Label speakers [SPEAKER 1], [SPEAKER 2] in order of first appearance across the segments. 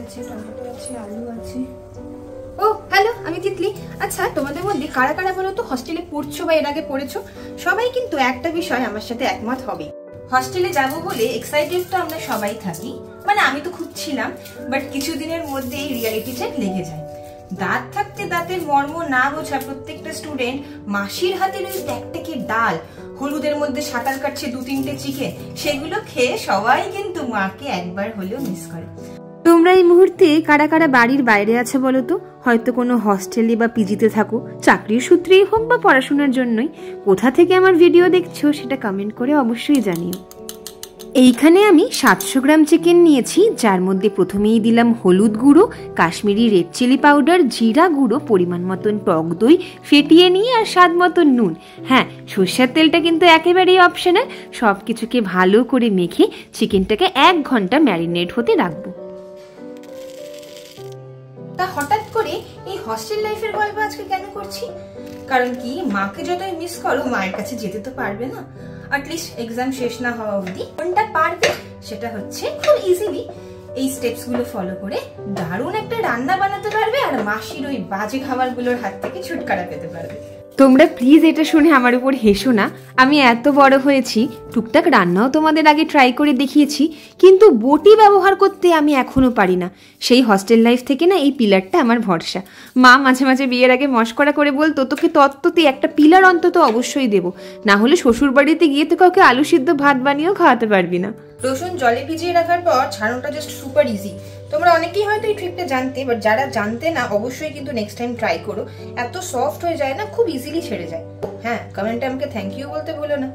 [SPEAKER 1] আছে, টমেটো আছে, আলু আছে। ও হ্যালো, আমি তিতলি। আচ্ছা, তোমাদের মধ্যে কারা কারা বলো তো হস্টেলে পড়ছো বা এর আগে পড়েছো? সবাই কিন্তু একটা বিষয় আমার সাথে একমত হবে, হস্টেলে যাব বলে এক্সাইটেড তো আমরা সবাই থাকি, মানে আমি তো খুব ছিলাম, বাট কিছুদিনের মধ্যে এই রিয়ালিটি চেক লেগে যায়। দাঁত থাকতে দাঁতের মর্ম না বোঝা প্রত্যেকটা স্টুডেন্ট মাসির হাতের ওই ট্যাকট্যাকে ডাল, হলুদের মধ্যে সাঁতার কাটছে 2-3টে চিকেন, সেগুলো খেয়ে সবাই কিন্তু মাকে একবার হলেও মিস করে। তোমরা এই মুহূর্তে কারা কারা বাড়ির বাইরে আছো বলো তো? হয়তো কোনো হস্টেলে বা পিজিতে থাকো, চাকরির সূত্রেই হোক বা পড়াশোনার জন্যই। কোথা থেকে আমার ভিডিও দেখছো সেটা কমেন্ট করে অবশ্যই জানিও। এইখানে আমি 700 গ্রাম চিকেন নিয়েছি, যার মধ্যে প্রথমেই দিলাম হলুদ গুঁড়ো, কাশ্মীরি রেড চিলি পাউডার, জিরা গুঁড়ো, পরিমাণ মতন টক দই ফেটিয়ে নিয়ে আর স্বাদ মতন নুন। হ্যাঁ, সর্ষের তেলটা কিন্তু একেবারেই অপশনাল। সব কিছুকে ভালো করে মেখে চিকেনটাকে 1 ঘন্টা ম্যারিনেট হতে রাখবো। তা হঠাৎ করে এই হস্টেল লাইফের গল্প আজকে কেন করছি? কারণ কি, মাকে যতই মিস করো মায়ের কাছে যেতে তো পারবে না। অ্যাটলিস্ট এক্সাম শেষ না হওয়া অবধি কোনটা পারবে সেটা হচ্ছে খুব ইজিলি এই স্টেপস গুলো ফলো করে দারুণ একটা রান্না বানাতে পারবে আর মাসির ওই বাজে খাবারগুলোর হাত থেকে ছুটকারা পেতে পারবে। তোমরা প্লিজ এটা শুনে আমার উপর হেসো না। আমি এত বড় হয়েছি, টুকটাক রান্নাও তোমাদের আগে ট্রাই করে দেখিয়েছি, কিন্তু বটি ব্যবহার করতে আমি এখনো পারি না। সেই হস্টেল লাইফ থেকে না এই পিলারটা আমার ভরসা। মা মাঝে মাঝে বিয়ের আগে মশকরা করে বলতো, তোকে তত্ত্বতে একটা পিলার অন্তত অবশ্যই দেবো, না হলে শ্বশুর বাড়িতে গিয়ে তো কাউকে আলু সিদ্ধ ভাত বানিয়েও খাওয়াতে পারবি না। রসুন জলে ভিজিয়ে রাখার পর ছাড়ানোটা জাস্ট সুপার ইজি। তোমরা অনেকেই হয়তো এই ট্রিকটা জানতে, বাট যারা জানতে না অবশ্যই কিন্তু নেক্সট টাইম ট্রাই করো। এত সফট হয়ে যায় না, খুব ইজিলি ছেড়ে যায়। হ্যাঁ, কমেন্টে আমাকে থ্যাংক ইউ বলতে ভুলো না।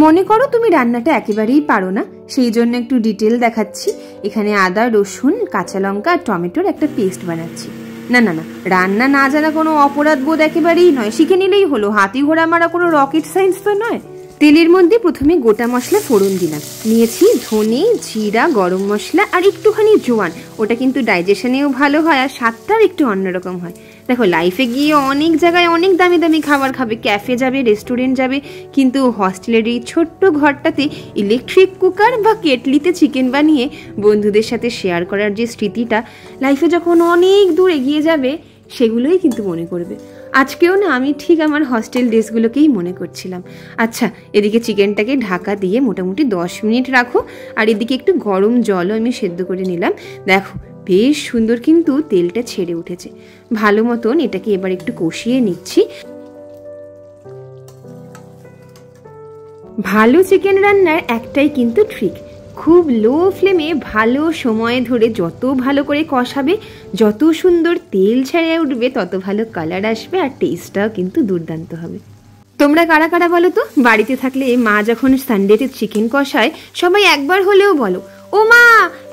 [SPEAKER 1] মনে করো তুমি রান্নাটা একেবারেই পারো না, সেই জন্য একটু ডিটেল দেখাচ্ছি। এখানে আদা, রসুন, কাঁচা লঙ্কা আর টমেটোর একটা পেস্ট বানাচ্ছি। না না না, রান্না না জানা কোনো অপরাধ বোধ একেবারেই নয়, শিখে নিলেই হলো। হাতি ঘোড়া মারা কোনো রকেট সায়েন্স তো নয়। তেলের মধ্যে প্রথমে গোটা মশলা ফোড়ন দিলাম। নিয়েছি ধনে, জিরা, গরম মশলা আর একটুখানি জোয়ান। ওটা কিন্তু ডাইজেশনেও ভালো হয় আর স্বাদটাও একটু অন্যরকম হয়। দেখো, লাইফে গিয়ে অনেক জায়গায় অনেক দামি দামি খাবার খাবে, ক্যাফে যাবে, রেস্টুরেন্ট যাবে, কিন্তু হস্টেলের এই ছোট্ট ঘরটাতে ইলেকট্রিক কুকার বা কেটলিতে চিকেন বানিয়ে বন্ধুদের সাথে শেয়ার করার যে স্মৃতিটা, লাইফে যখন অনেক দূর এগিয়ে যাবে সেগুলোই কিন্তু মনে করবে। আজকেও না আমি ঠিক আমার হস্টেল ডেসগুলোকেই মনে করছিলাম। আচ্ছা, এদিকে চিকেনটাকে ঢাকা দিয়ে মোটামুটি 10 মিনিট রাখো, আর এদিকে একটু গরম জলও আমি সেদ্ধ করে নিলাম। দেখো, বেশ সুন্দর কিন্তু তেলটা ছেড়ে উঠেছে। ভালো মতন এটাকে এবার একটু কষিয়ে নিচ্ছি। ভালো চিকেন রান্নার একটাই কিন্তু ট্রিক, খুব লো ফ্লেমে ভালো সময় ধরে যত ভালো করে কষাবে, যত সুন্দর তেল ছেড়ে উঠবে, তত ভালো কালার আসবে আর টেস্টটাও কিন্তু দুর্দান্ত হবে। তোমরা কারা কারা বলো তো বাড়িতে থাকলে মা যখন সানডেতে চিকেন কষায় সবাই একবার হলেও বলো, ও মা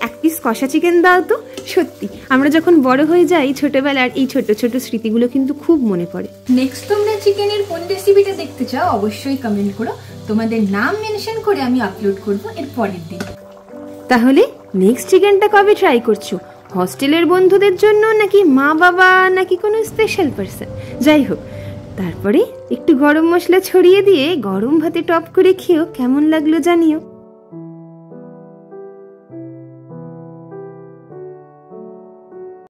[SPEAKER 1] 1 পিস কষা চিকেন দাও তো? সত্যি, আমরা যখন বড় হয়ে যাই ছোটবেলার এই ছোট ছোট স্মৃতিগুলো কিন্তু খুব মনে পড়ে। নেক্সট তোমরা চিকেনের কোন রেসিপিটা দেখতে চাও অবশ্যই কমেন্ট করো, তোমাদের নাম মেনশন করে আমি আপলোড করব এর পরের দিন। তাহলে নেক্সট চিকেনটা কবে ট্রাই করছো? হস্টেলের বন্ধুদের জন্য, নাকি মা বাবা, নাকি কোনো স্পেশাল পার্সন? যাই হোক, তারপরে একটু গরম মশলা ছড়িয়ে দিয়ে গরম ভাতে টপ করে খেয়েও কেমন লাগলো জানিও।